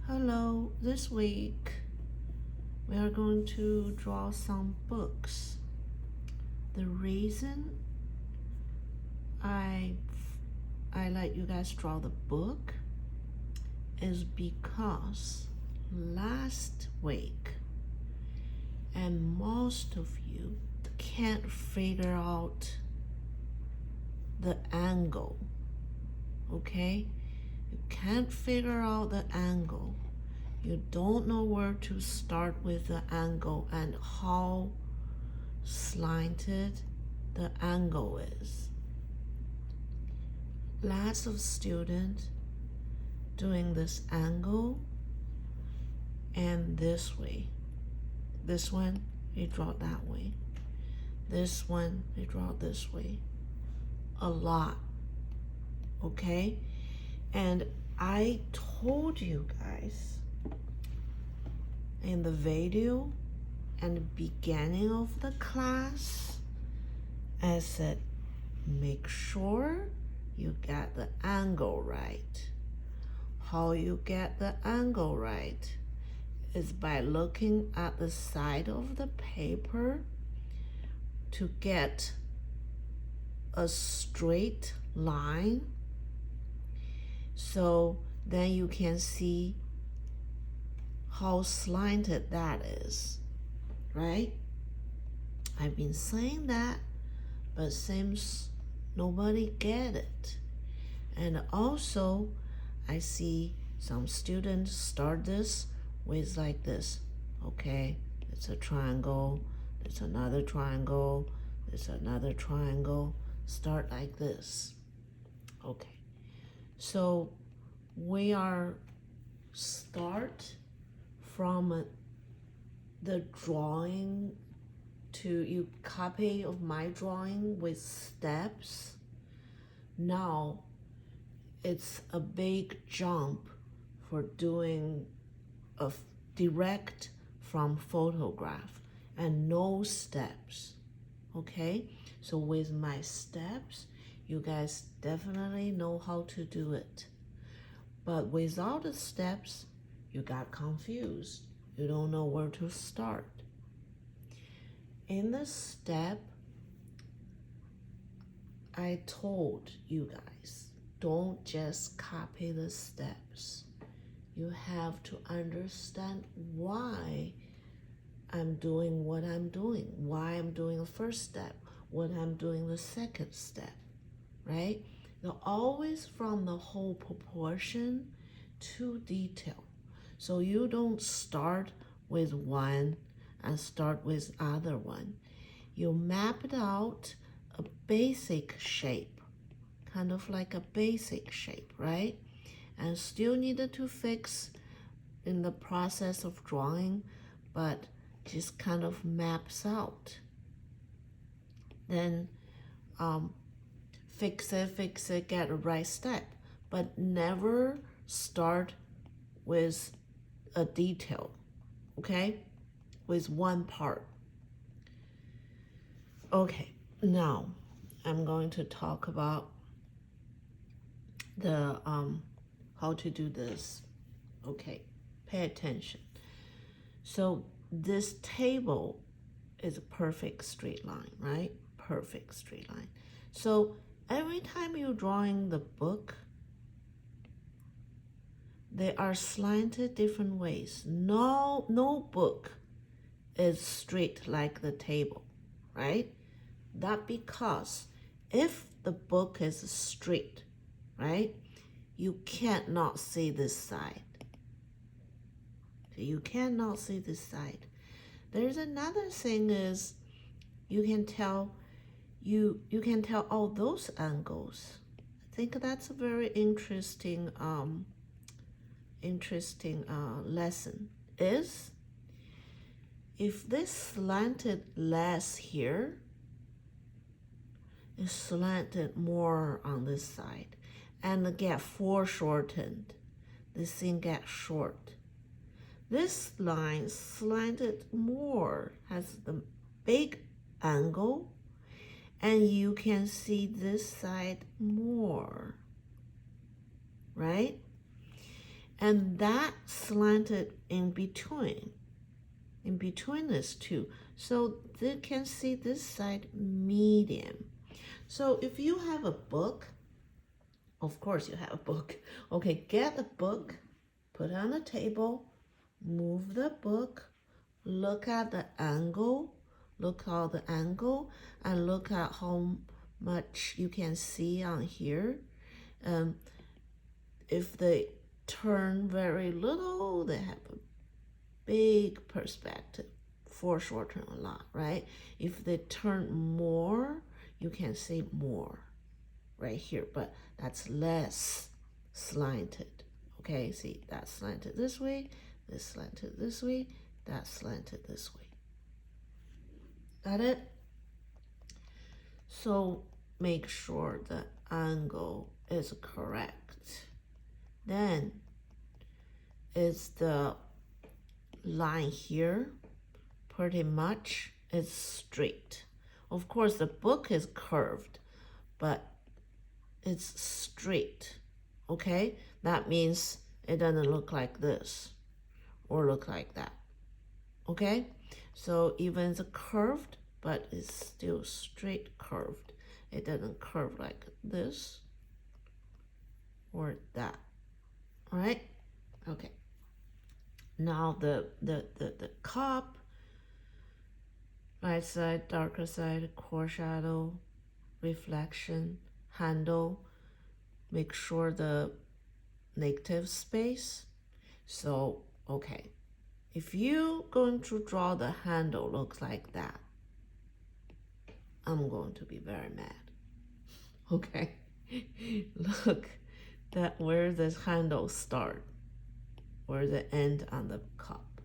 Hello, this week we are going to draw some books. The reason I let you guys draw the book is because last week and most of you can't figure out the angle, okay? You can't figure out the angle. You don't know where to start with the angle and how slanted the angle is. Lots of students doing this angle and this way. This one, they draw that way. This one, they draw this way. A lot, okay? And I told you guys in the video and the beginning of the class, I said, make sure you get the angle right. How you get the angle right is by looking at the side of the paper to get a straight line. So then you can see how slanted that is, right? I've been saying that, but seems nobody get it. And also, I see some students start this with like this, okay? It's a triangle, it's another triangle, it's another triangle. Start like this, okay? So we are start from the drawing to you copy of my drawing with steps. Now it's a big jump for doing a direct from photograph and no steps, okay? So with my steps, you guys definitely know how to do it. But without the steps, you got confused. You don't know where to start. In the step, I told you guys, don't just copy the steps. You have to understand why I'm doing what I'm doing, why I'm doing the first step, what I'm doing the second step, right? Now, always from the whole proportion to detail. So you don't start with one and start with other one. You map it out a basic shape, kind of like a basic shape, right? And still needed to fix in the process of drawing, but just kind of maps out. Then fix it, get the right step, but never start with a detail, okay? With one part. Okay, now I'm going to talk about the how to do this. Okay, pay attention. So this table is a perfect straight line, right? Perfect straight line. So every time you're drawing the book, they are slanted different ways. No book is straight like the table, right? That because if the book is straight, right, you can't not see this side. You cannot see this side. There's another thing is you can tell all those angles. I think that's a very interesting lesson is if this slanted less here, is slanted more on this side and get foreshortened. This thing gets short. This line slanted more, has the big angle, and you can see this side more, right? and that slanted in between this two. So they can see this side medium. So if you have a book, of course you have a book. Okay, get a book, put it on the table, move the book, look at the angle, and look at how much you can see on here. If they turn very little, they have a big perspective, foreshorten a lot, right? If they turn more, you can see more right here, but that's less slanted. Okay, see, that's slanted this way, this slanted this way, that's slanted this way. Got it? So make sure the angle is correct. Then is the line here pretty much is straight. Of course, the book is curved, but it's straight. Okay, that means it doesn't look like this or look like that. Okay, so even it's curved, but it's still straight curved. It doesn't curve like this or that. All right, okay. Now the cup, right side, darker side, core shadow, reflection, handle, make sure the negative space. So, okay, if you going to draw the handle looks like that, I'm going to be very mad. Okay, look that where the handle start, where the end on the cup.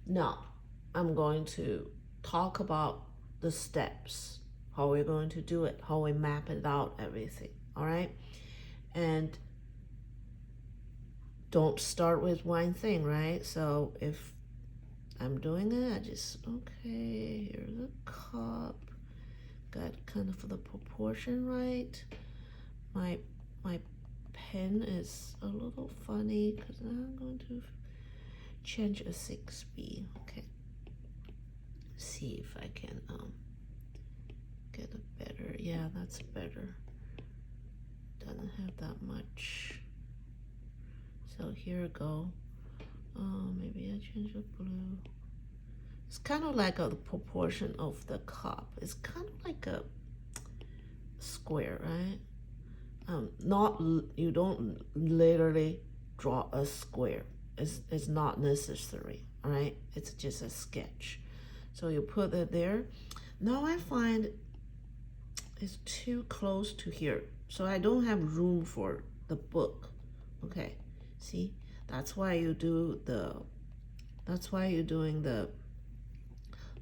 Now, I'm going to talk about the steps, how we're going to do it, how we map it out, everything, all right? And don't start with one thing, right? So if I'm doing it, I just, okay, here's the cup, got kind of the proportion right. My pen is a little funny because I'm going to change a 6B. Okay, see if I can get a better, yeah, that's better. Doesn't have that much. So here we go. Maybe I change the blue. It's kind of like the proportion of the cup. It's kind of like a square, right? Not, you don't literally draw a square. It's not necessary, all right? It's just a sketch. So you put it there. Now I find it's too close to here, so I don't have room for the book. Okay, see, that's why you do the, that's why you're doing the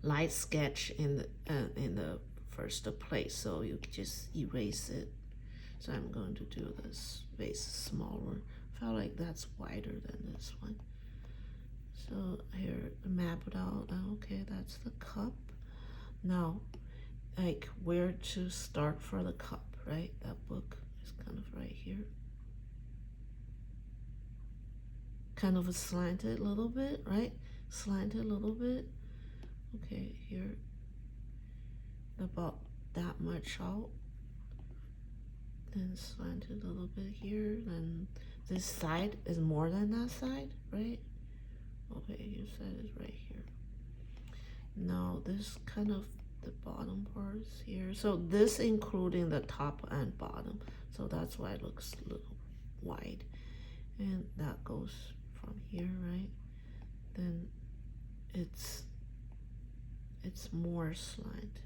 light sketch in the first place. So you just erase it. So I'm going to do this base smaller. Felt like that's wider than this one. So here, map it out. Okay, that's the cup. Now, like where to start for the cup, right? That book is kind of right here. Kind of a slanted a little bit, right? Slanted a little bit. Okay, here, about that much out. Then slanted a little bit here. Then this side is more than that side, right? Okay, your side is right here. Now this kind of the bottom parts here. So this including the top and bottom. So that's why it looks a little wide. And that goes from here, right? Then it's more slanted.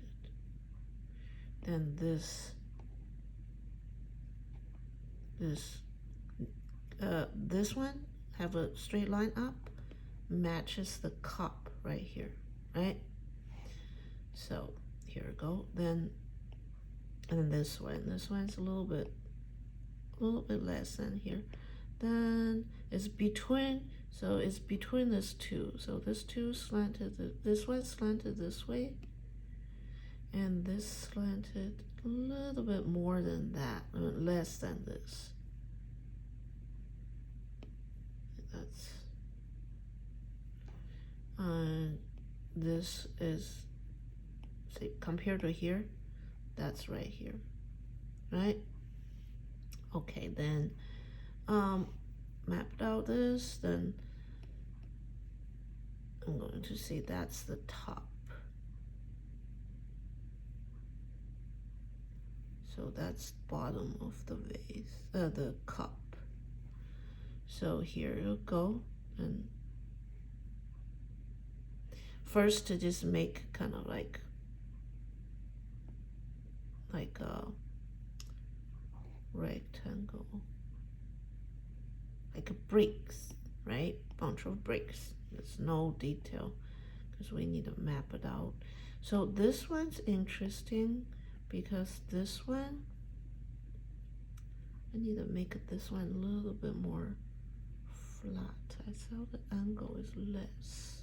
Then this one have a straight line up, matches the cup right here, right? So here we go. Then and then this one's a little bit less than here. Then it's between, so it's between this two. So this two slanted, this one slanted this way, and this slanted a little bit more than that, less than this. this is, see, compared to here, that's right here, right? Okay, then mapped out this, then I'm going to say that's the top. So that's bottom of the vase, the cup. So here you go, and first to just make kind of like a rectangle, like a bricks, right? Bunch of bricks. There's no detail because we need to map it out. So this one's interesting because this one, I need to make this one a little bit more flat. I saw the angle is less.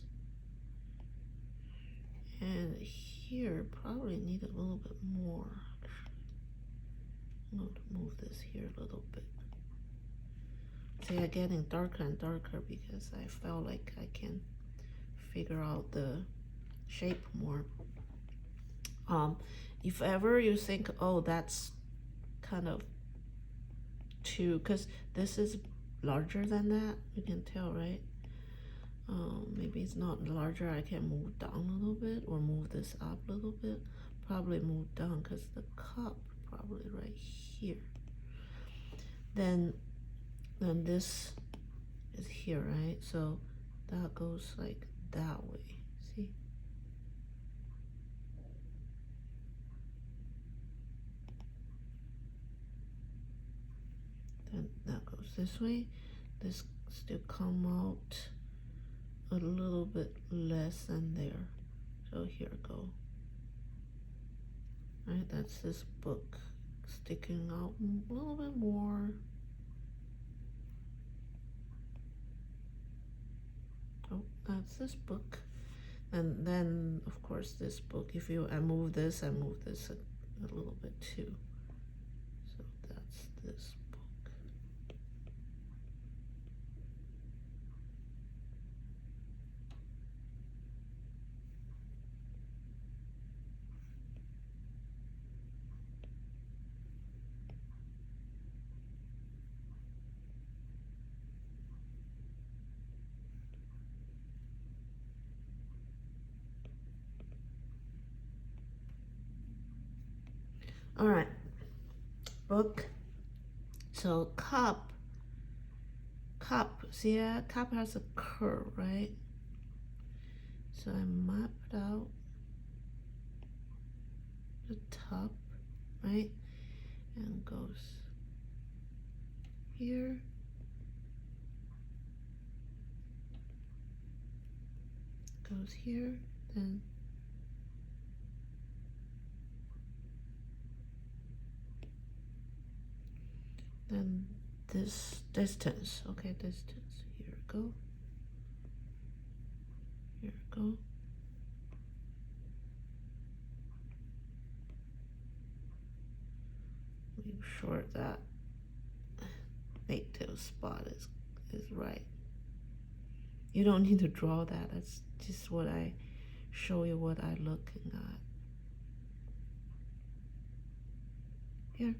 And here probably need a little bit more. I'm going to move this here a little bit. See, I'm getting darker and darker because I felt like I can figure out the shape more. If ever you think, oh, that's kind of too, because this is larger than that, you can tell, right? Maybe it's not larger. I can move down a little bit or move this up a little bit. Probably move down because the cup probably right here. Then this is here, right? So that goes like that way. See? Then that goes this way. This still come out a little bit less than there. So here go. Right, that's this book sticking out a little bit more. Oh, that's this book. And then of course this book, if I move this a little bit too. So that's this book. All right, book. So cup, see that? Cup has a curve, right? So I mapped out the top, right? And goes here. Goes here, then this distance, okay, distance, here we go, here we go. Make sure that native spot is right. You don't need to draw that, that's just what I show you what I'm looking at. Here.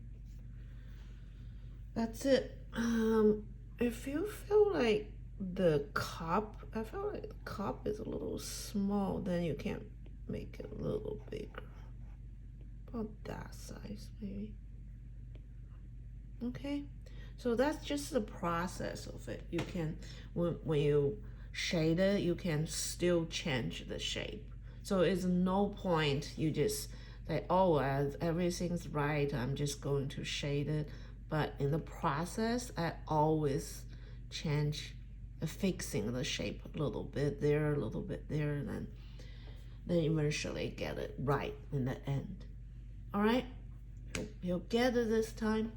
That's it. If you feel like the cup, I feel like the cup is a little small, then you can make it a little bigger. About that size, maybe. Okay, so that's just the process of it. You can, when you shade it, you can still change the shape. So it's no point you just say, oh, as everything's right, I'm just going to shade it. But in the process, I always change, fixing the shape a little bit there, a little bit there, and then eventually get it right in the end. All right, you'll get it this time.